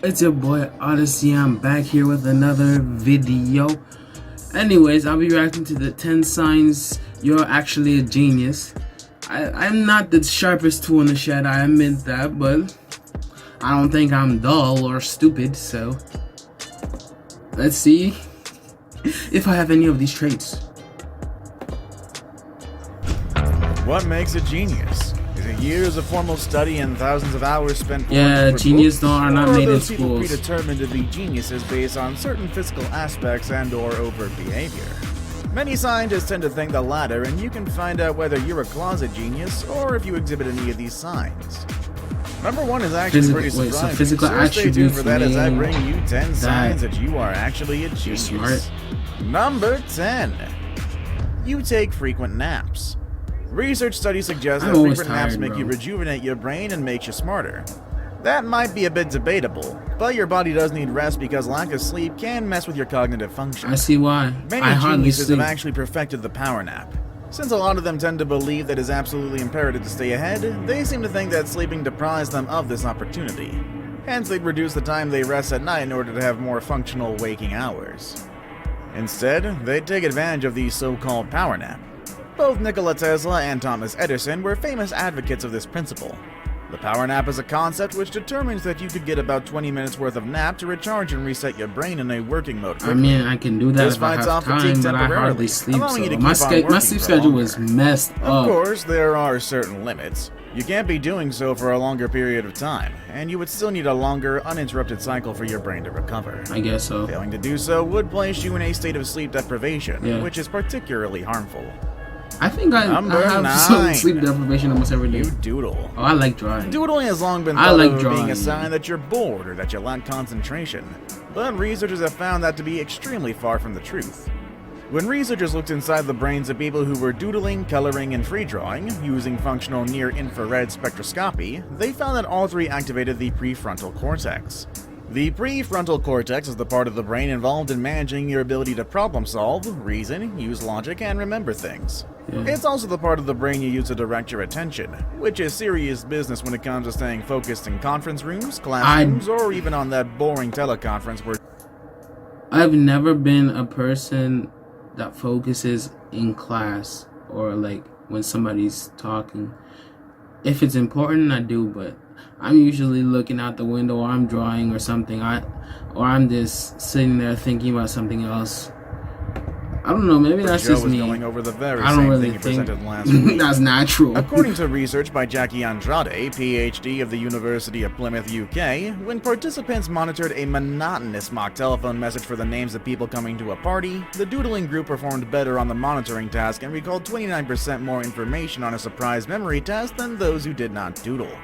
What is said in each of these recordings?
It's your boy Odyssey. I'm back here with another video. Anyways, I'll be reacting to the 10 signs you're actually a genius. I'm not the sharpest tool in the shed, I admit that, but I don't think I'm dull or stupid, so let's see if I have any of these traits. What makes a genius? Is it years of formal study and thousands of hours spent? Yeah, genius are not made in those people schools. predetermined to be geniuses based on certain physical aspects and/or overt behavior? Many scientists tend to think the latter, and you can find out whether you're a closet genius or if you exhibit any of these signs. Number one is actually pretty surprising. So physical stay tuned attributes for that as I mean bring you 10 signs that that you are actually a genius. smart. Number 10. You take frequent naps. Research studies suggest that I'm always frequent naps tired, make bro. you rejuvenate your brain and makes you smarter. That might be a bit debatable, but your body does need rest because lack of sleep can mess with your cognitive function. I see why. Many I hardly geniuses sleep. have actually perfected the power nap. Since a lot of them tend to believe that it's absolutely imperative to stay ahead, they seem to think that sleeping deprives them of this opportunity. Hence, they reduce the time they rest at night in order to have more functional waking hours. Instead, they take advantage of the so-called power nap. Both Nikola Tesla and Thomas Edison were famous advocates of this principle. The power nap is a concept which determines that you could get about 20 minutes worth of nap to recharge and reset your brain in a working mode quickly. I mean, I can do that This if I fights have off fatigue time, but I hardly temporarily, sleep, allowing you to so my keep on working sleep for schedule longer. is messed up. Of course, there are certain limits. You can't be doing so for a longer period of time, and you would still need a longer, uninterrupted cycle for your brain to recover. I guess so. Failing to do so would place you in a state of sleep deprivation, Yeah. which is particularly harmful. I think I Number have 9. some sleep deprivation almost every day. You doodle. Oh, I like drawing. Doodling has long been I thought like of being drawing. a sign that you're bored or that you lack concentration, but researchers have found that to be extremely far from the truth. When researchers looked inside the brains of people who were doodling, coloring, and free drawing using functional near-infrared spectroscopy, they found that all three activated the prefrontal cortex. The prefrontal cortex is the part of the brain involved in managing your ability to problem solve, reason, use logic, and remember things. Yeah. It's also the part of the brain you use to direct your attention, which is serious business when it comes to staying focused in conference rooms, classrooms, or even on that boring teleconference where I've never been a person that focuses in class or like when somebody's talking. If it's important, I do, but I'm usually looking out the window or I'm drawing or something. Or I'm just sitting there thinking about something else. I don't know, maybe that's Joe just was me. going over the very I don't same really thing he think presented last week. that's natural. According to research by Jackie Andrade, PhD of the University of Plymouth, UK, when participants monitored a monotonous mock telephone message for the names of people coming to a party, the doodling group performed better on the monitoring task and recalled 29% more information on a surprise memory test than those who did not doodle.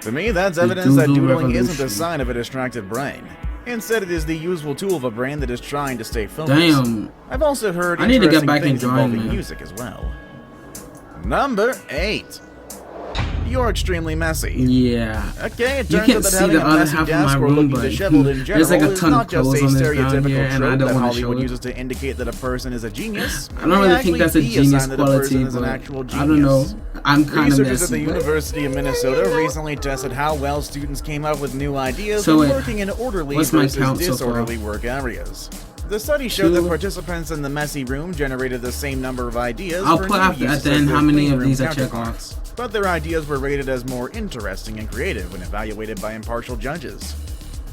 To me, that's evidence that doodle doodling isn't a revolution. sign of a distracted brain. Instead, it is the useful tool of a brain that is trying to stay focused. Damn. I've also heard I need to get interesting back in things drawing, involving man. music as well. Number 8. You're extremely messy. Yeah. Okay, it You turns can't out that see having the a other messy half of desk my or room, looking but disheveled in general there's like a is ton not of just a clothes on this down stereotypical here, and I trope don't that wanna show Hollywood it. uses to indicate that a person is a genius. I don't really think that's a It may actually be genius sign that a quality, person is an but actual I don't know. genius. I'm kind of Researchers at the messy. but- University of Minnesota recently tested how well students came up with new ideas So when wait, working in orderly what's my versus count so far? disorderly work areas. The study showed that 2. participants in the messy room generated the same number of ideas. I'll for put new after- at uses the as end their how many clean of room these I check counterparts. But their ideas were rated as more interesting and creative when evaluated by impartial judges.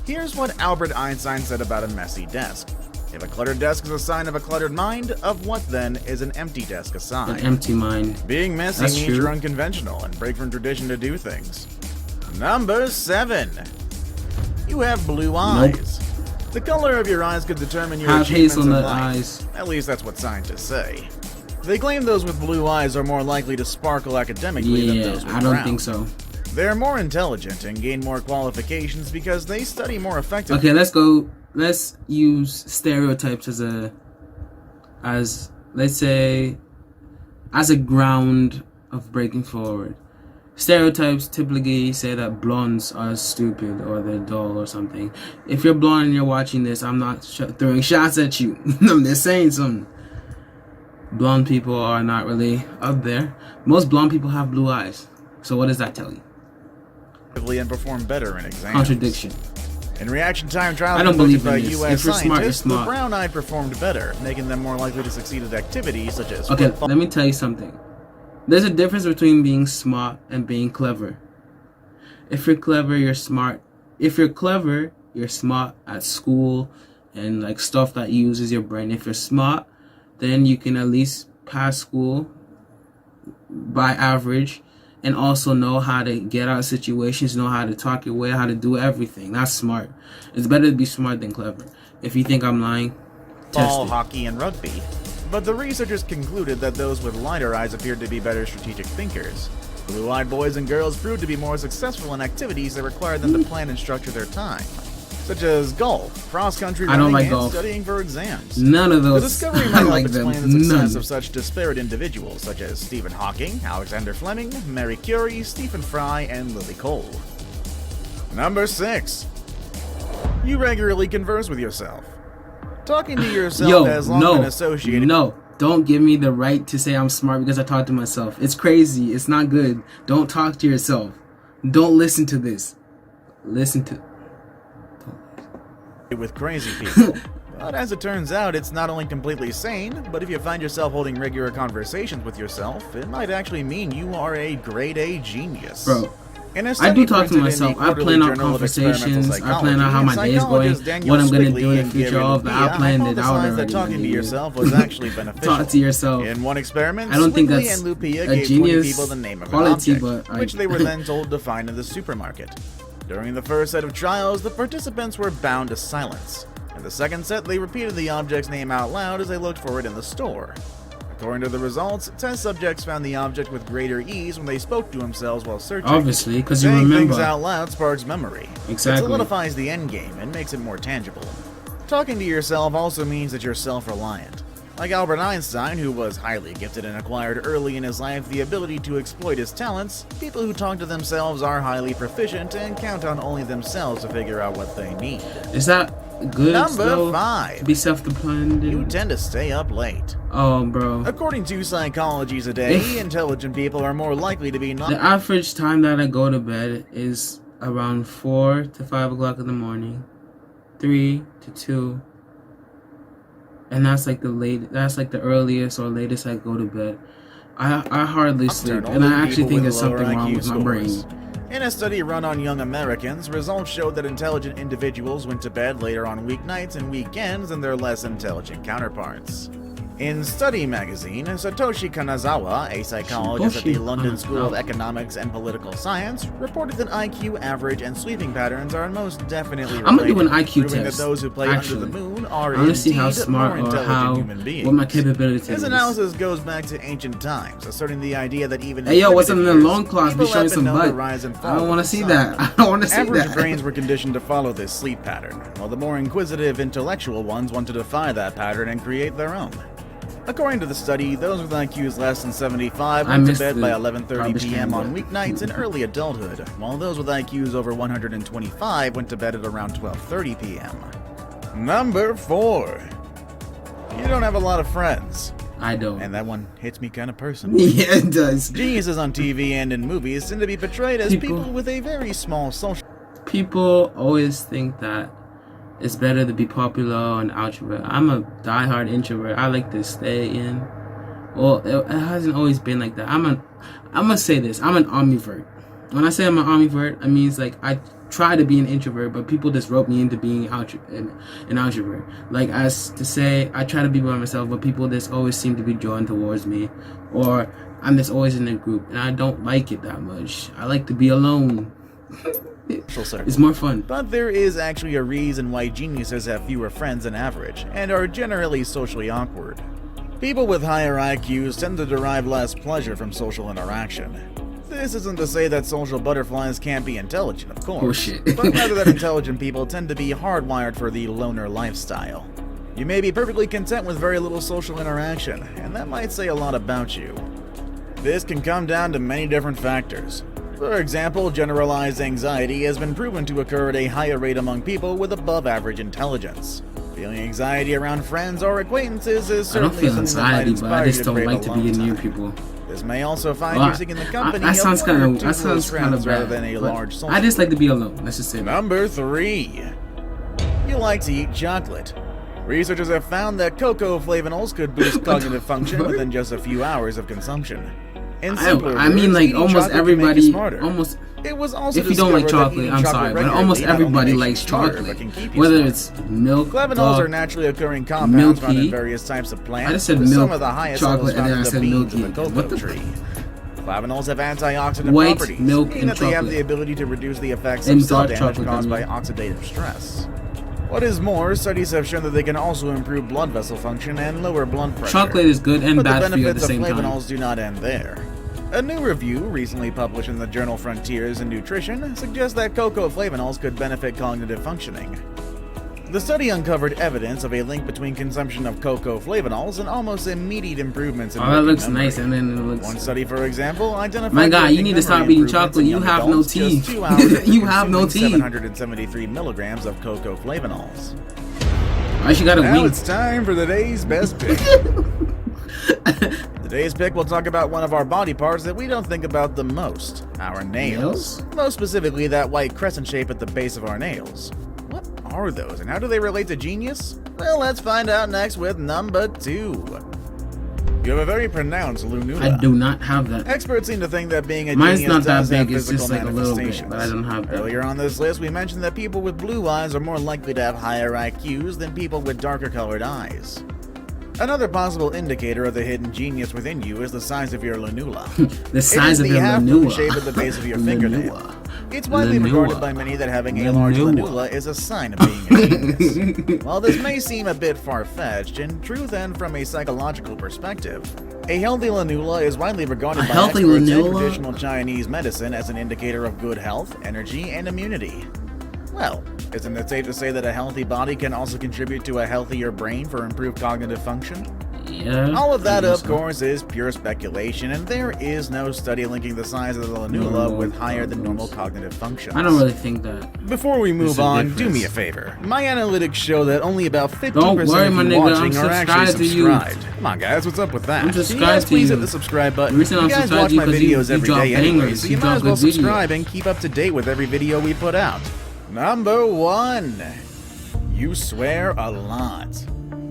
Here's what Albert Einstein said about a messy desk. If a cluttered desk is a sign of a cluttered mind, of what then is an empty desk a sign? An empty mind. Being messy That's means true. you're unconventional and break from tradition to do things. Number 7. You have blue eyes. The color of your eyes could determine your Have achievements in hazelnut life. eyes. At least that's what scientists say. They claim those with blue eyes are more likely to sparkle academically than Yeah, those with I don't brown. think so. They're more intelligent and gain more qualifications because they study more effectively. Okay, let's go. Let's use stereotypes as let's say as a ground of breaking forward. Stereotypes typically say that blondes are stupid or they're dull or something. If you're blonde and you're watching this, I'm not throwing shots at you. I'm just saying something. Blonde people are not really up there. Most blonde people have blue eyes. So what does that tell you? And perform better in exams. Contradiction. In reaction time trials I don't conducted believe by in this. U.S. If you're smart, you're scientists, the smart. brown-eyed performed better, making them more likely to succeed at activities such as Okay, football. let me tell you something. There's a difference between being smart and being clever. If you're clever, you're smart. If you're clever, you're smart at school and like stuff that uses your brain. If you're smart, then you can at least pass school by average and also know how to get out of situations, know how to talk your way, how to do everything. That's smart. It's better to be smart than clever. If you think I'm lying, test Ball, it. hockey, and rugby. But the researchers concluded that those with lighter eyes appeared to be better strategic thinkers. Blue-eyed boys and girls proved to be more successful in activities that required them to plan and structure their time, such as golf, cross-country I running, don't like and golf. studying for exams. None of The those. discovery I might help like them. explain the success None. of such disparate individuals, such as Stephen Hawking, Alexander Fleming, Marie Curie, Stephen Fry, and Lily Cole. Number 6. You regularly converse with yourself. Talking to yourself has long been associated. No, don't give me the right to say I'm smart because I talk to myself. It's crazy. It's not good. Don't talk to yourself. Don't listen to this. Listen to. With crazy people. But as it turns out, it's not only completely sane, but if you find yourself holding regular conversations with yourself, it might actually mean you are a grade A genius. Bro, In a I study do talk to printed in myself. the I Quarterly plan out Journal of Experimental conversations. I plan out how my day is going, psychologists Daniel what I'm going to Squigley do in the and future. Gary All of that. I Lupia planned it out hypothesized already. that talking to yourself was actually beneficial. Talk to yourself. In one experiment, I don't think Squigley that's and Lupia a gave 20 genius people the name of quality, an object, but which they were then told to find in the supermarket. During the first set of trials, the participants were bound to silence. In the second set, they repeated the object's name out loud as they looked for it in the store. According to the results, test subjects found the object with greater ease when they spoke to themselves while searching. Obviously, because you Saying remember. things out loud sparks memory. Exactly. It solidifies the end game and makes it more tangible. Talking to yourself also means that you're self-reliant. Like Albert Einstein, who was highly gifted and acquired early in his life the ability to exploit his talents, people who talk to themselves are highly proficient and count on only themselves to figure out what they need. Is that good? Number though, 5. to be self-dependent. You tend to stay up late. Oh, bro. According to Psychology Today, intelligent people are more likely to be The average time that I go to bed is around 4 to 5 o'clock in the morning, 3 to 2, and that's like the earliest or latest I go to bed. I hardly sleep, and I actually think there's something wrong with my brain. In a study run on young Americans, results showed that intelligent individuals went to bed later on weeknights and weekends than their less intelligent counterparts. In Study magazine, Satoshi Kanazawa, a psychologist at the London School of Economics and Political Science, reported that IQ average and sleeping patterns are most definitely related, I'm gonna do an IQ proving test. that those who play Actually, under the moon are I want to see how indeed smart more or intelligent how human beings. what my capability His is. analysis goes back to ancient times, asserting the idea that even Hey yo, what's up in the primitive long years, class? Be people showing have been some known to butt. rise and I fall don't want to with the see sun. that. I don't want to see Average that. brains were conditioned to follow this sleep pattern, while the more inquisitive intellectual ones want to defy that pattern and create their own. According to the study, those with IQs less than 75 went to bed by 11:30 p.m. on weeknights in early adulthood, while those with IQs over 125 went to bed at around 12:30 p.m. Number 4. You don't have a lot of friends. I don't. And that one hits me kind of personally. Yeah, it does. Geniuses on TV and in movies tend to be portrayed as people with a very small social... People always think that it's better to be popular and outrovert. I'm a diehard introvert. I like to stay in. Well, it hasn't always been like that. I'm gonna say this. I'm an ambivert. When I say I'm an ambivert, it means like I try to be an introvert, but people just rope me into being an outrovert. Like as to say, I try to be by myself, but people just always seem to be drawn towards me, or I'm just always in a group, and I don't like it that much. I like to be alone. It's more fun. But there is actually a reason why geniuses have fewer friends than average, and are generally socially awkward. People with higher IQs tend to derive less pleasure from social interaction. This isn't to say that social butterflies can't be intelligent, of course, Bullshit. but rather that intelligent people tend to be hardwired for the loner lifestyle. You may be perfectly content with very little social interaction, and that might say a lot about you. This can come down to many different factors. For example, generalized anxiety has been proven to occur at a higher rate among people with above-average intelligence. Feeling anxiety around friends or acquaintances is I don't certainly feel something that might anxiety, but inspire I you just to don't crave like a to long be near time. people. This may also find Well, you seeking the company that sounds of one or kind two of close friends bad. rather than a but large social. I just like to be alone. Let's just say that. Number 3. you like to eat chocolate? Researchers have found that cocoa flavanols could boost cognitive function within just a few hours of consumption. In simpler I mean, words, like eating almost chocolate can make you everybody, smarter. almost. It was also If you don't like discovered that chocolate, eating I'm chocolate sorry, but regularly almost not only everybody makes you likes smarter, chocolate. but can keep you Whether smart. it's milk, Flavanols are naturally occurring compounds found in milky. various types of plants. I just said with some milk, of the highest chocolate, levels and found then I in the said beans milky of the again. cocoa What the tree. Flavanols have antioxidant White properties, milk meaning and that they have chocolate. the ability to reduce the effects And of cell dark damage chocolate, caused I by oxidative stress. What is more, studies have shown that they can also improve blood vessel function and lower blood pressure. Chocolate is good and but bad the for you at the benefits same of time. flavanols do not end there. A new review, recently published in the journal Frontiers in Nutrition, suggests that cocoa flavanols could benefit cognitive functioning. The study uncovered evidence of a link between consumption of cocoa flavanols and almost immediate improvements in Oh, that working looks memory. nice, and then it looks. One study, for example, identified My God, you working need to stop memory eating improvements chocolate. in You young have no adults just teeth. 2 hours after You have no consuming teeth. 773 milligrams of cocoa flavanols. Why she got a Now wing? it's time for the day's best pick. Today's pick will talk about one of our body parts that we don't think about the most, our nails. Most specifically, that white crescent shape at the base of our nails. What are those, and how do they relate to genius? Well, let's find out next with number 2. You have a very pronounced lunula. I do not have that. Experts seem to think that being a Mine's genius not that does have big, it's physical just like a little bit, manifestations. but I don't have that. Earlier on this list, we mentioned that people with blue eyes are more likely to have higher IQs than people with darker colored eyes. Another possible indicator of the hidden genius within you is the size of your lunula. The size of it is your the half-moon lunula. shape at the base of your fingernail. Lunula. It's widely Lunula. regarded by many that having a large Lunula. lunula is a sign of being a genius. While this may seem a bit far-fetched, in truth and from a psychological perspective, a healthy lunula is widely regarded by healthy experts in lunula? traditional Chinese medicine as an indicator of good health, energy, and immunity. Well, isn't it safe to say that a healthy body can also contribute to a healthier brain for improved cognitive function? Yeah. All of that, I of guess so. course, is pure speculation, and there is no study linking the size of the lunula with higher than normal cognitive functions. I don't really think that. Before we move There's a on, do difference. me a favor. My analytics show that only about 50% Don't worry, of my you nigga, watching I'm are actually subscribed to you. subscribed. Come on, guys, what's up with that? I'm Can you subscribed guys to please you. hit the subscribe button? The reason You I'm guys subscribed watch to you my 'cause you videos every drop day anyway, bangers, so you you might drop as well good videos. subscribe and keep up to date with every video we put out. Number 1. You swear a lot.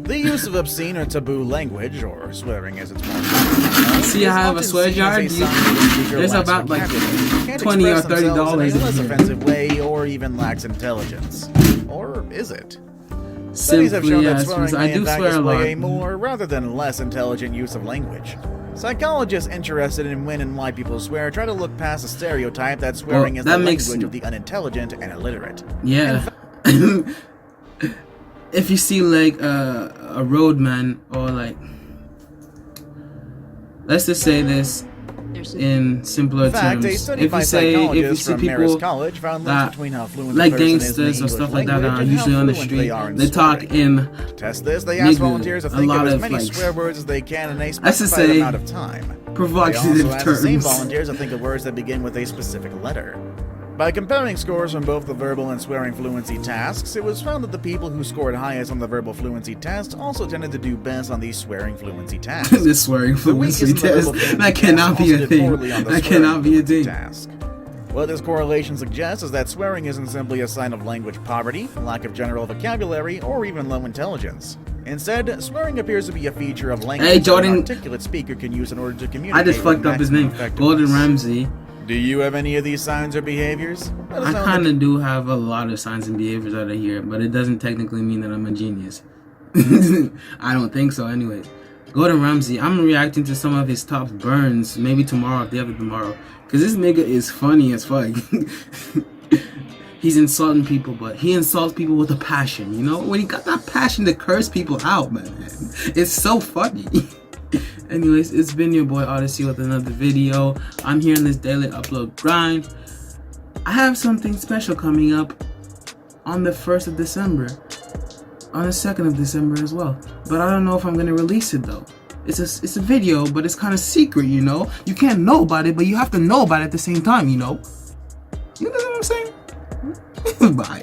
The use of obscene or taboo language, or swearing as it's more known, See, I have a swear jar. There's about like $20 or $30 in a less in here. offensive way, or even lacks intelligence. Or is it? Studies have Simply shown that as swearing I may do in fact swear a display lot. a more rather than less intelligent use of language. Psychologists interested in when and why people swear try to look past the stereotype that swearing Well, is that the makes- language of the unintelligent and illiterate. Yeah. If you see like a roadman, or like, let's just say this in simpler In fact, a terms. study If by you psychologists see from Marist people College found links that, between how fluent like a person is in gangsters the or English stuff like that, language are and how usually on the fluent they street, are in they talk swearing. in To test this, they asked nigga, volunteers to a think of lot as of, many like, swear words as they can in a let's just specified say amount of time. They provocative also asked the same terms. volunteers to think of words that begin with a specific letter. By comparing scores from both the verbal and swearing fluency tasks, it was found that the people who scored highest on the verbal fluency test also tended to do best on the swearing fluency task. The swearing The weakest fluency in the verbal test. fluency That cannot test be also a did thing. poorly on the That swearing cannot be a fluency thing. task. What this correlation suggests is that swearing isn't simply a sign of language poverty, lack of general vocabulary, or even low intelligence. Instead, swearing appears to be a feature of language Hey, Jordan. that an articulate speaker can use in order to communicate I just with fucked up his maximum name. effectiveness. Gordon Ramsay. Do you have any of these signs or behaviors? Let us I know in the kind of do have a lot of signs and behaviors out of here, but it doesn't technically mean that I'm a genius. I don't think so, anyways. Gordon Ramsay, I'm reacting to some of his top burns, maybe tomorrow, the other tomorrow, because this nigga is funny as fuck. He's insulting people, but he insults people with a passion, you know? When he got that passion to curse people out, man, it's so funny. Anyways, it's been your boy Audisei with another video. I'm here in this daily upload grind. I have something special coming up on the 1st of December, on the 2nd of December as well, but I don't know if I'm gonna release it though. It's a video, but it's kind of secret, you know? You can't know about it, but you have to know about it at the same time, you know? You know what I'm saying? Bye.